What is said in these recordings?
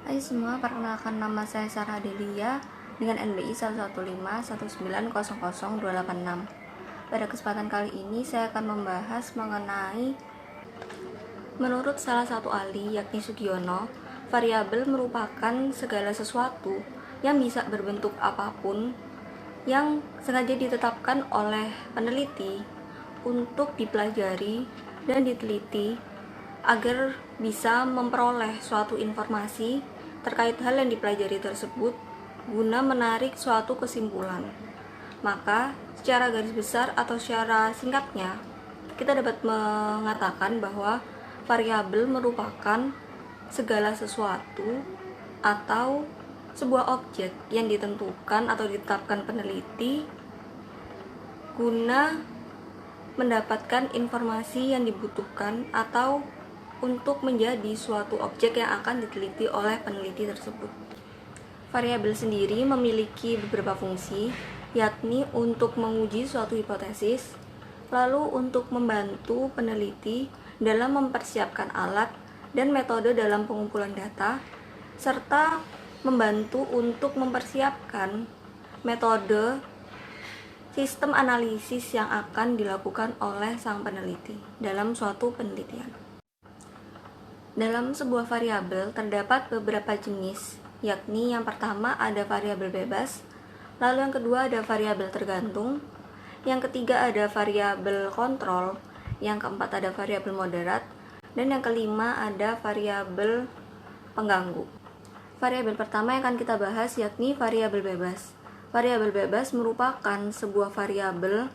Hai semua, perkenalkan nama saya Sarah Delia dengan NBI 11519000286. Pada kesempatan kali ini saya akan membahas mengenai menurut salah satu ahli yakni Sugiono, variabel merupakan segala sesuatu yang bisa berbentuk apapun yang sengaja ditetapkan oleh peneliti untuk dipelajari dan diteliti agar bisa memperoleh suatu informasi terkait hal yang dipelajari tersebut guna menarik suatu kesimpulan. Maka, secara garis besar atau secara singkatnya, kita dapat mengatakan bahwa variabel merupakan segala sesuatu atau sebuah objek yang ditentukan atau ditetapkan peneliti guna mendapatkan informasi yang dibutuhkan atau untuk menjadi suatu objek yang akan diteliti oleh peneliti tersebut. Variabel sendiri memiliki beberapa fungsi, yakni untuk menguji suatu hipotesis, lalu untuk membantu peneliti dalam mempersiapkan alat dan metode dalam pengumpulan data, serta membantu untuk mempersiapkan metode sistem analisis yang akan dilakukan oleh sang peneliti dalam suatu penelitian. Dalam sebuah variabel terdapat beberapa jenis, yakni yang pertama ada variabel bebas, lalu yang kedua ada variabel tergantung, yang ketiga ada variabel kontrol, yang keempat ada variabel moderat, dan yang kelima ada variabel pengganggu. Variabel pertama yang akan kita bahas yakni variabel bebas. Variabel bebas merupakan sebuah variabel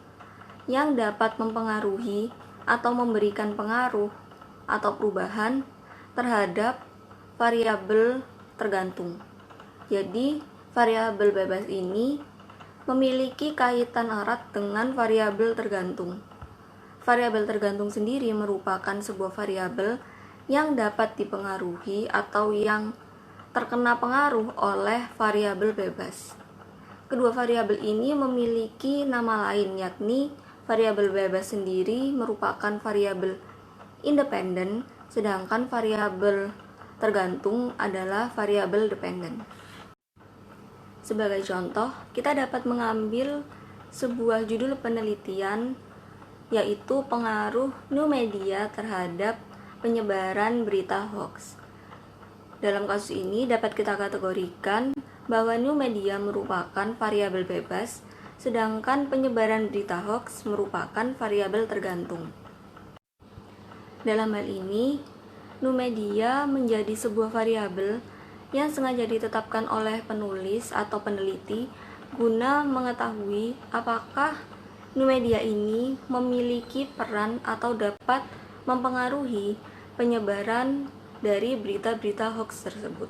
yang dapat mempengaruhi atau memberikan pengaruh atau perubahan terhadap variabel tergantung. Jadi, variabel bebas ini memiliki kaitan erat dengan variabel tergantung. Variabel tergantung sendiri merupakan sebuah variabel yang dapat dipengaruhi atau yang terkena pengaruh oleh variabel bebas. Kedua variabel ini memiliki nama lain, yakni variabel bebas sendiri merupakan variabel independen, sedangkan variabel tergantung adalah variabel dependen. Sebagai contoh, kita dapat mengambil sebuah judul penelitian, yaitu pengaruh new media terhadap penyebaran berita hoax. Dalam kasus ini dapat kita kategorikan bahwa new media merupakan variabel bebas, sedangkan penyebaran berita hoax merupakan variabel tergantung. Dalam hal ini, new media menjadi sebuah variabel yang sengaja ditetapkan oleh penulis atau peneliti guna mengetahui apakah new media ini memiliki peran atau dapat mempengaruhi penyebaran dari berita-berita hoax tersebut.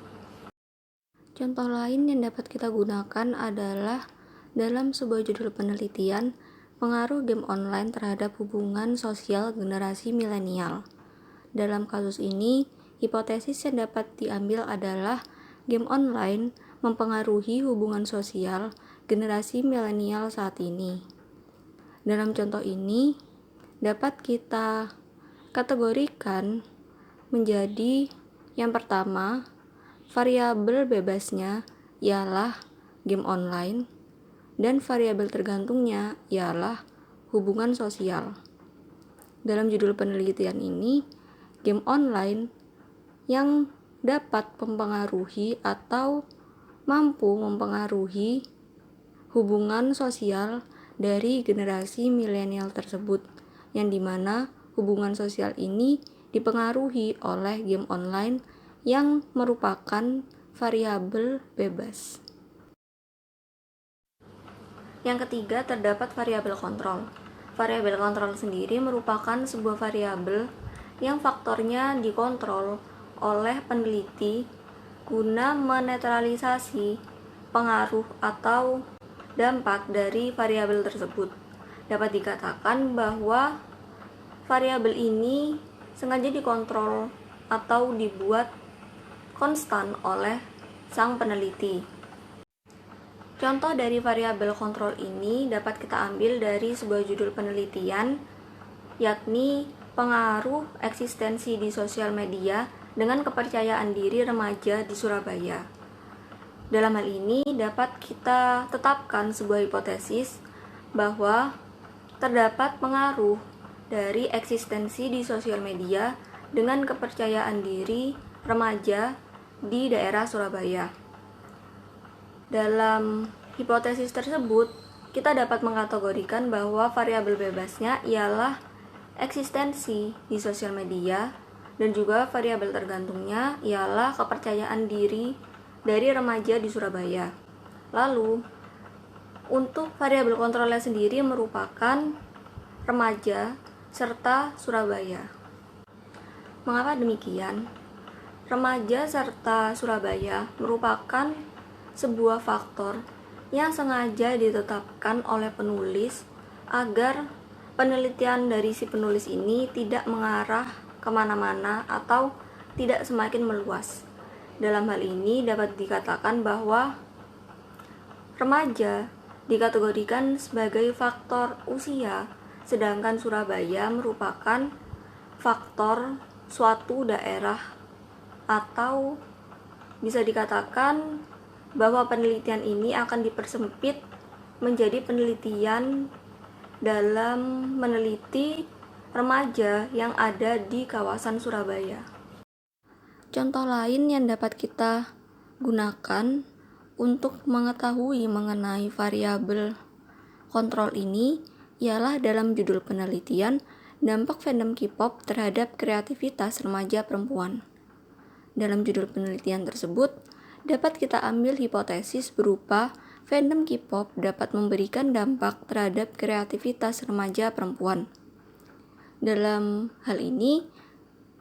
Contoh lain yang dapat kita gunakan adalah dalam sebuah judul penelitian, pengaruh game online terhadap hubungan sosial generasi milenial. Dalam kasus ini, hipotesis yang dapat diambil adalah game online mempengaruhi hubungan sosial generasi milenial saat ini. Dalam contoh ini, dapat kita kategorikan menjadi yang pertama, variabel bebasnya ialah game online dan variabel tergantungnya ialah hubungan sosial. Dalam judul penelitian ini, game online yang dapat mempengaruhi atau mampu mempengaruhi hubungan sosial dari generasi milenial tersebut, yang dimana hubungan sosial ini dipengaruhi oleh game online yang merupakan variabel bebas. Yang ketiga, terdapat variabel kontrol. Variabel kontrol sendiri merupakan sebuah variabel yang faktornya dikontrol oleh peneliti guna menetralisasi pengaruh atau dampak dari variabel tersebut. Dapat dikatakan bahwa variabel ini sengaja dikontrol atau dibuat konstan oleh sang peneliti. Contoh dari variabel kontrol ini dapat kita ambil dari sebuah judul penelitian, yakni pengaruh eksistensi di sosial media dengan kepercayaan diri remaja di Surabaya. Dalam hal ini dapat kita tetapkan sebuah hipotesis bahwa terdapat pengaruh dari eksistensi di sosial media dengan kepercayaan diri remaja di daerah Surabaya. Dalam hipotesis tersebut, kita dapat mengkategorikan bahwa variabel bebasnya ialah eksistensi di sosial media dan juga variabel tergantungnya ialah kepercayaan diri dari remaja di Surabaya. Lalu, untuk variabel kontrolnya sendiri merupakan remaja serta Surabaya. Mengapa demikian? Remaja serta Surabaya merupakan sebuah faktor yang sengaja ditetapkan oleh penulis agar penelitian dari si penulis ini tidak mengarah kemana-mana atau tidak semakin meluas. Dalam hal ini dapat dikatakan bahwa remaja dikategorikan sebagai faktor usia, sedangkan Surabaya merupakan faktor suatu daerah, atau bisa dikatakan bahwa penelitian ini akan dipersempit menjadi penelitian dalam meneliti remaja yang ada di kawasan Surabaya. Contoh lain yang dapat kita gunakan untuk mengetahui mengenai variabel kontrol ini ialah dalam judul penelitian dampak fandom K-pop terhadap kreativitas remaja perempuan. Dalam judul penelitian tersebut, dapat kita ambil hipotesis berupa fandom K-pop dapat memberikan dampak terhadap kreativitas remaja perempuan. Dalam hal ini,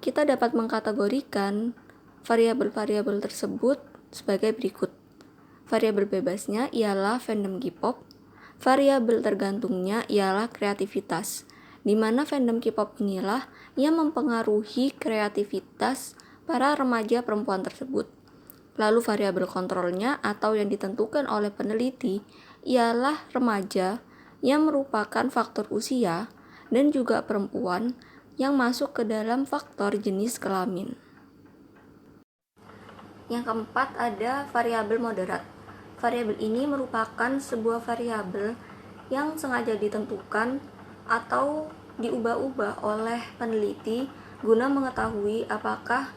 kita dapat mengkategorikan variabel-variabel tersebut sebagai berikut. Variabel bebasnya ialah fandom K-pop, variabel tergantungnya ialah kreativitas, di mana fandom K-pop inilah yang mempengaruhi kreativitas para remaja perempuan tersebut. Lalu variabel kontrolnya atau yang ditentukan oleh peneliti ialah remaja yang merupakan faktor usia dan juga perempuan yang masuk ke dalam faktor jenis kelamin. Yang keempat ada variabel moderat. Variabel ini merupakan sebuah variabel yang sengaja ditentukan atau diubah-ubah oleh peneliti guna mengetahui apakah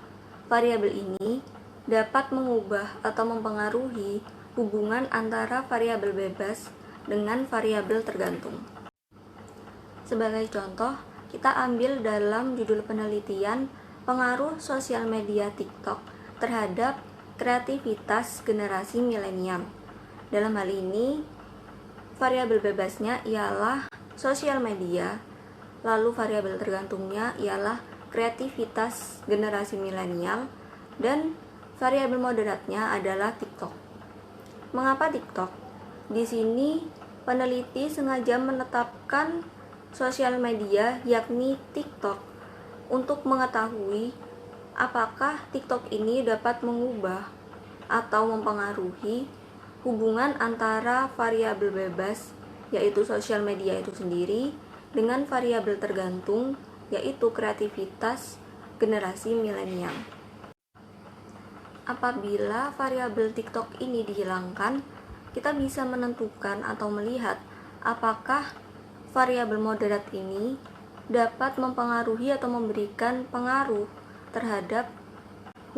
variabel ini dapat mengubah atau mempengaruhi hubungan antara variabel bebas dengan variabel tergantung. Sebagai contoh, kita ambil dalam judul penelitian pengaruh sosial media TikTok terhadap kreativitas generasi milenial. Dalam hal ini, variabel bebasnya ialah sosial media, lalu variabel tergantungnya ialah kreativitas generasi milenial, dan variabel moderatnya adalah TikTok. Mengapa TikTok? Di sini peneliti sengaja menetapkan sosial media yakni TikTok untuk mengetahui apakah TikTok ini dapat mengubah atau mempengaruhi hubungan antara variabel bebas yaitu sosial media itu sendiri dengan variabel tergantung yaitu kreativitas generasi milenial. Apabila variabel TikTok ini dihilangkan, kita bisa menentukan atau melihat apakah variabel moderat ini dapat mempengaruhi atau memberikan pengaruh terhadap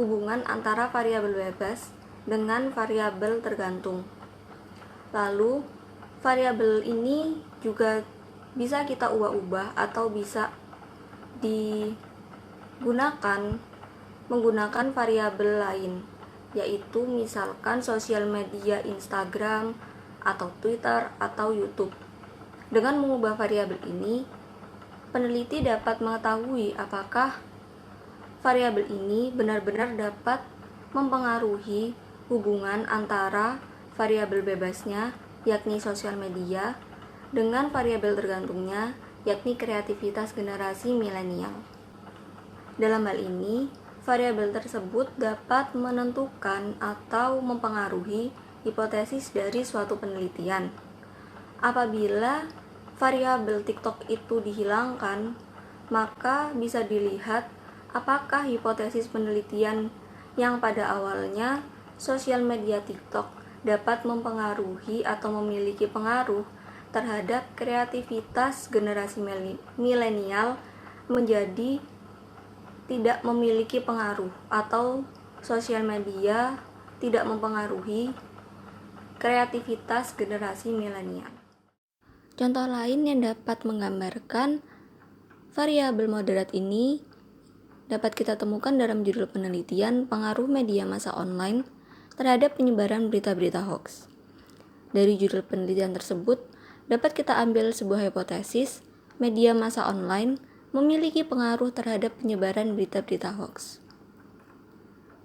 hubungan antara variabel bebas dengan variabel tergantung. Lalu, variabel ini juga bisa kita ubah-ubah atau bisa digunakan menggunakan variabel lain, yaitu misalkan sosial media Instagram atau Twitter atau YouTube. Dengan mengubah variabel ini, peneliti dapat mengetahui apakah variabel ini benar-benar dapat mempengaruhi hubungan antara variabel bebasnya, yakni sosial media, dengan variabel tergantungnya, yakni kreativitas generasi milenial. Dalam hal ini, variabel tersebut dapat menentukan atau mempengaruhi hipotesis dari suatu penelitian. Apabila variabel TikTok itu dihilangkan, maka bisa dilihat apakah hipotesis penelitian yang pada awalnya sosial media TikTok dapat mempengaruhi atau memiliki pengaruh terhadap kreativitas generasi milenial menjadi tidak memiliki pengaruh, atau sosial media tidak mempengaruhi kreativitas generasi milenial. Contoh lain yang dapat menggambarkan variabel moderat ini dapat kita temukan dalam judul penelitian pengaruh media massa online terhadap penyebaran berita-berita hoax. Dari judul penelitian tersebut, dapat kita ambil sebuah hipotesis media massa online memiliki pengaruh terhadap penyebaran berita-berita hoax.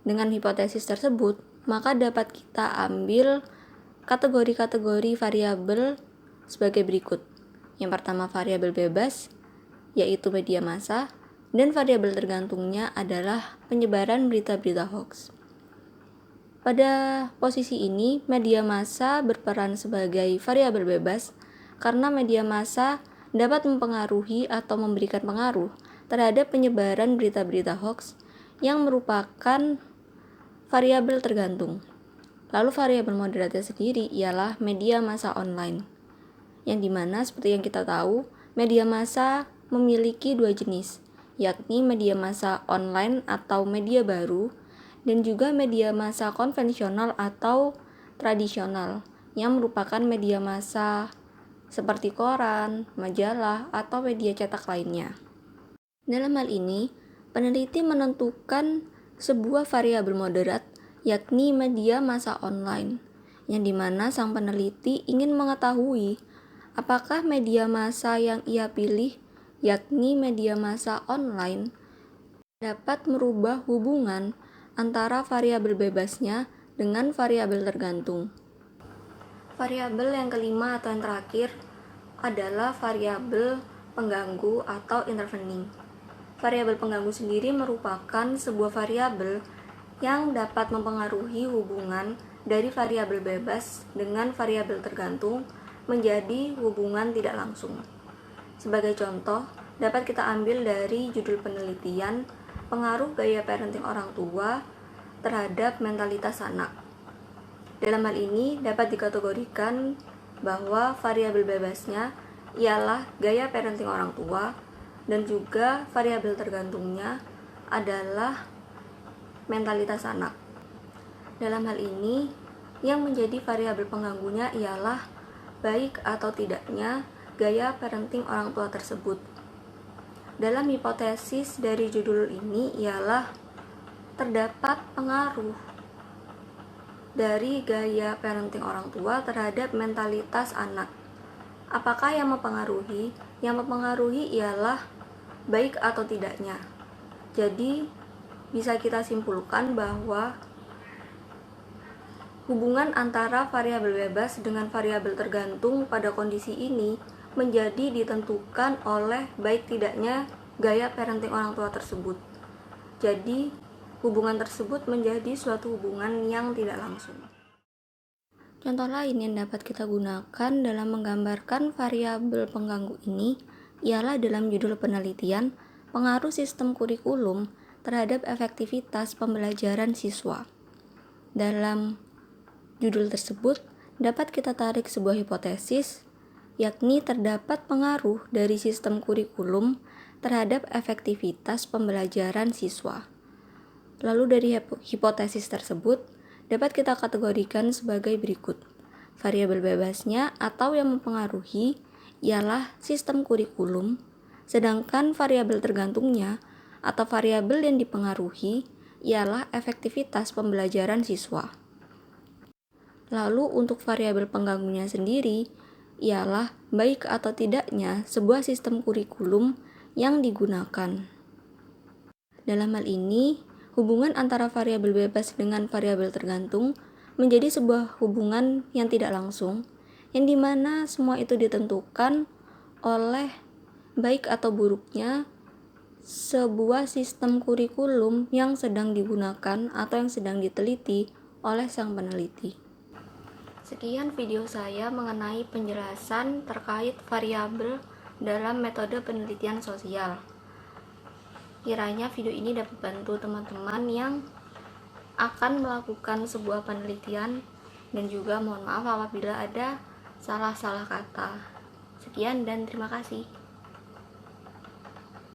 Dengan hipotesis tersebut, maka dapat kita ambil kategori-kategori variabel sebagai berikut. Yang pertama variabel bebas, yaitu media massa, dan variabel tergantungnya adalah penyebaran berita-berita hoax. Pada posisi ini, media massa berperan sebagai variabel bebas karena media massa dapat mempengaruhi atau memberikan pengaruh terhadap penyebaran berita-berita hoax yang merupakan variabel tergantung. Lalu variabel moderatnya sendiri ialah media massa online, yang dimana seperti yang kita tahu, media massa memiliki dua jenis, yakni media massa online atau media baru, dan juga media massa konvensional atau tradisional, yang merupakan media massa seperti koran, majalah, atau media cetak lainnya. Dalam hal ini, peneliti menentukan sebuah variabel moderat, yakni media massa online, yang dimana sang peneliti ingin mengetahui apakah media massa yang ia pilih, yakni media massa online, dapat merubah hubungan antara variabel bebasnya dengan variabel tergantung. Variabel yang kelima atau yang terakhir adalah variabel pengganggu atau intervening. Variabel pengganggu sendiri merupakan sebuah variabel yang dapat mempengaruhi hubungan dari variabel bebas dengan variabel tergantung menjadi hubungan tidak langsung. Sebagai contoh, dapat kita ambil dari judul penelitian pengaruh gaya parenting orang tua terhadap mentalitas anak. Dalam hal ini dapat dikategorikan bahwa variabel bebasnya ialah gaya parenting orang tua dan juga variabel tergantungnya adalah mentalitas anak. Dalam hal ini, yang menjadi variabel pengganggunya ialah baik atau tidaknya gaya parenting orang tua tersebut. Dalam hipotesis dari judul ini ialah terdapat pengaruh dari gaya parenting orang tua terhadap mentalitas anak. Apakah yang mempengaruhi? Yang mempengaruhi ialah baik atau tidaknya. Jadi, bisa kita simpulkan bahwa hubungan antara variabel bebas dengan variabel tergantung pada kondisi ini menjadi ditentukan oleh baik tidaknya gaya parenting orang tua tersebut. Jadi, hubungan tersebut menjadi suatu hubungan yang tidak langsung. Contoh lain yang dapat kita gunakan dalam menggambarkan variabel pengganggu ini ialah dalam judul penelitian pengaruh sistem kurikulum terhadap efektivitas pembelajaran siswa. Dalam judul tersebut dapat kita tarik sebuah hipotesis, yakni terdapat pengaruh dari sistem kurikulum terhadap efektivitas pembelajaran siswa. Lalu dari hipotesis tersebut dapat kita kategorikan sebagai berikut. Variabel bebasnya atau yang mempengaruhi ialah sistem kurikulum, sedangkan variabel tergantungnya atau variabel yang dipengaruhi ialah efektivitas pembelajaran siswa. Lalu untuk variabel pengganggunya sendiri ialah baik atau tidaknya sebuah sistem kurikulum yang digunakan. Dalam hal ini, hubungan antara variabel bebas dengan variabel tergantung menjadi sebuah hubungan yang tidak langsung, yang dimana semua itu ditentukan oleh baik atau buruknya sebuah sistem kurikulum yang sedang digunakan atau yang sedang diteliti oleh sang peneliti. Sekian video saya mengenai penjelasan terkait variabel dalam metode penelitian sosial. Kiranya video ini dapat bantu teman-teman yang akan melakukan sebuah penelitian, dan juga mohon maaf apabila ada salah-salah kata. Sekian dan terima kasih.